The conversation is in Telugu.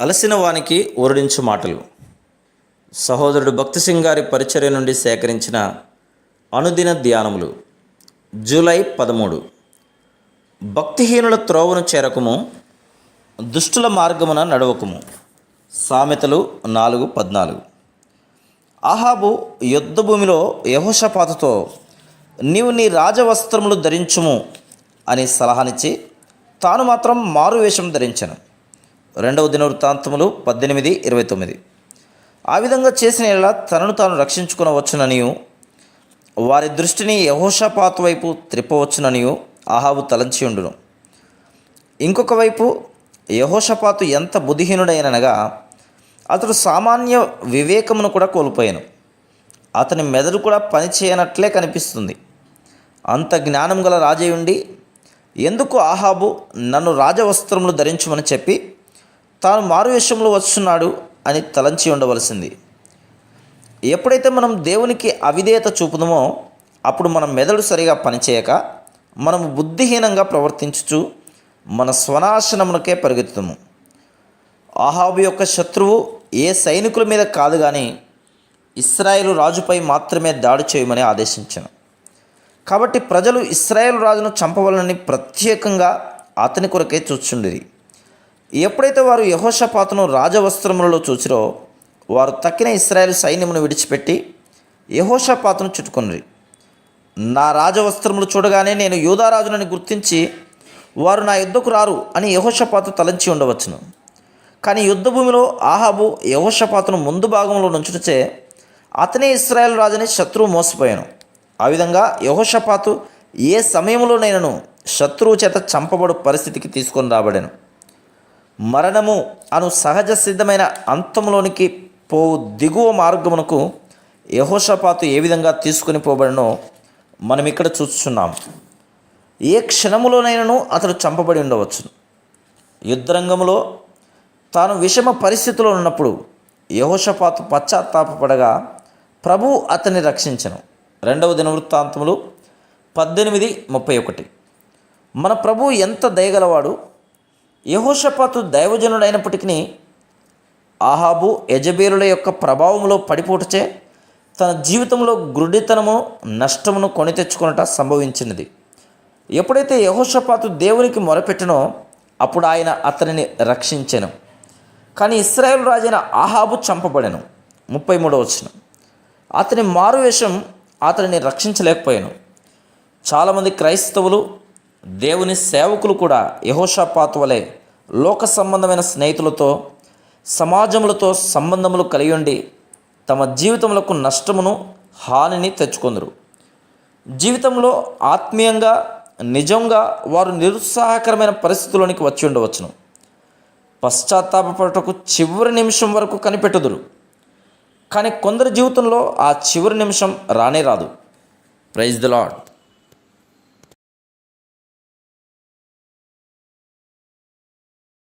అలసిన వానికి ఊరడించు మాటలు. సహోదరుడు భక్తి సింగ్ గారి పరిచర్య నుండి సేకరించిన అనుదిన ధ్యానములు. జూలై 13. భక్తిహీనుల త్రోవను చేరకము, దుష్టుల మార్గమున నడవకము. సామెతలు 4:14. ఆహాబు యుద్ధభూమిలో యెహోషాపాతుతో నీవు నీ రాజవస్త్రములు ధరించుము అని సలహానిచ్చి తాను మాత్రం మారువేషం ధరించెను. 2వ దినవృత్తాంతములు 18:29. ఆ విధంగా చేసిన యెడల తనను తాను రక్షించుకొనవచ్చుననియు వారి దృష్టిని యెహోషాపాతు వైపు త్రిప్పవచ్చుననియు ఆహాబు తలంచి ఉండును. ఇంకొక వైపు యెహోషాపాతు ఎంత బుద్ధిహీనుడైననగా అతడు సామాన్య వివేకమును కూడా కోల్పోయాను. అతని మెదడు కూడా పనిచేయనట్లే కనిపిస్తుంది. అంత జ్ఞానం గల రాజై ఉండి ఎందుకు ఆహాబు నన్ను రాజవస్త్రములు ధరించమని చెప్పి తాను మారువేషంలో వస్తున్నాడు అని తలంచి ఉండవలసింది. ఎప్పుడైతే మనం దేవునికి అవిధేయత చూపుదామో అప్పుడు మన మెదడు సరిగా పనిచేయక మనము బుద్ధిహీనంగా ప్రవర్తించుచు మన స్వనాశనమునకే పరిగెత్తుతాము. ఆహాబు యొక్క శత్రువు ఏ సైనికుల మీద కాదు కానీ ఇశ్రాయేలు రాజుపై మాత్రమే దాడి చేయమని ఆదేశించాను. కాబట్టి ప్రజలు ఇశ్రాయేలు రాజును చంపవలనని ప్రత్యేకంగా అతని కొరకే చూచుండిరి. ఎప్పుడైతే వారు యెహోషాపాతును రాజవస్త్రములలో చూచిరో వారు తక్కిన ఇశ్రాయేలు సైన్యమును విడిచిపెట్టి యెహోషాపాతును చుట్టుకొనిరి. నా రాజవస్త్రములు చూడగానే నేను యూదారాజునని గుర్తించి వారు నా యుద్ధకు రారు అని యెహోషాపాతు తలంచి ఉండవచ్చును. కానీ యుద్ధభూమిలో ఆహాబు యెహోషాపాతును ముందు భాగంలో నుంచుటచే అతనే ఇశ్రాయేలు రాజుని శత్రువు మోసపోయాను. ఆ విధంగా యెహోషాపాతు ఏ సమయంలోనైనాను శత్రువు చేత చంపబడు పరిస్థితికి తీసుకొని రాబడాను. మరణము అను సహజ సిద్ధమైన అంతంలోనికి పోవు దిగువ మార్గమునకు యెహోషాపాతు ఏ విధంగా తీసుకుని పోబడినో మనం ఇక్కడ చూస్తున్నాం. ఏ క్షణములోనైనాను అతడు చంపబడి ఉండవచ్చును. యుద్ధరంగంలో తాను విషమ పరిస్థితిలో ఉన్నప్పుడు యెహోషాపాతు పశ్చాత్తాపపడగా ప్రభువు అతన్ని రక్షించెను. 2వ దినవృత్తాంతములు 18:31. మన ప్రభువు ఎంత దయగలవాడు. యెహోషాపాతు దైవజనుడైనప్పటికీ ఆహాబు యెజబేలుల యొక్క ప్రభావంలో పడిపోటుచే తన జీవితంలో గ్రుడ్డితనము నష్టమును కొని తెచ్చుకొనట సంభవించినది. ఎప్పుడైతే యెహోషాపాతు దేవునికి మొరపెట్టినో అప్పుడు ఆయన అతనిని రక్షించెను. కానీ ఇశ్రాయేలు రాజైన ఆహాబు చంపబడెను. 33వ వచనం. అతని మారువేషం అతనిని రక్షించలేకపోయాను. చాలామంది క్రైస్తవులు దేవుని సేవకులు కూడా యెహోషాపాతు వలె లోక సంబంధమైన స్నేహితులతో సమాజములతో సంబంధములు కలిగి ఉండి తమ జీవితములకు నష్టమును హానిని తెచ్చుకొందరు. జీవితంలో ఆత్మీయంగా నిజంగా వారు నిరుత్సాహకరమైన పరిస్థితుల్లోనికి వచ్చి ఉండవచ్చును. పశ్చాత్తాపపడటకు చివరి నిమిషం వరకు కనిపెట్టుదురు. కానీ కొందరి జీవితంలో ఆ చివరి నిమిషం రానే రాదు. Praise the lord.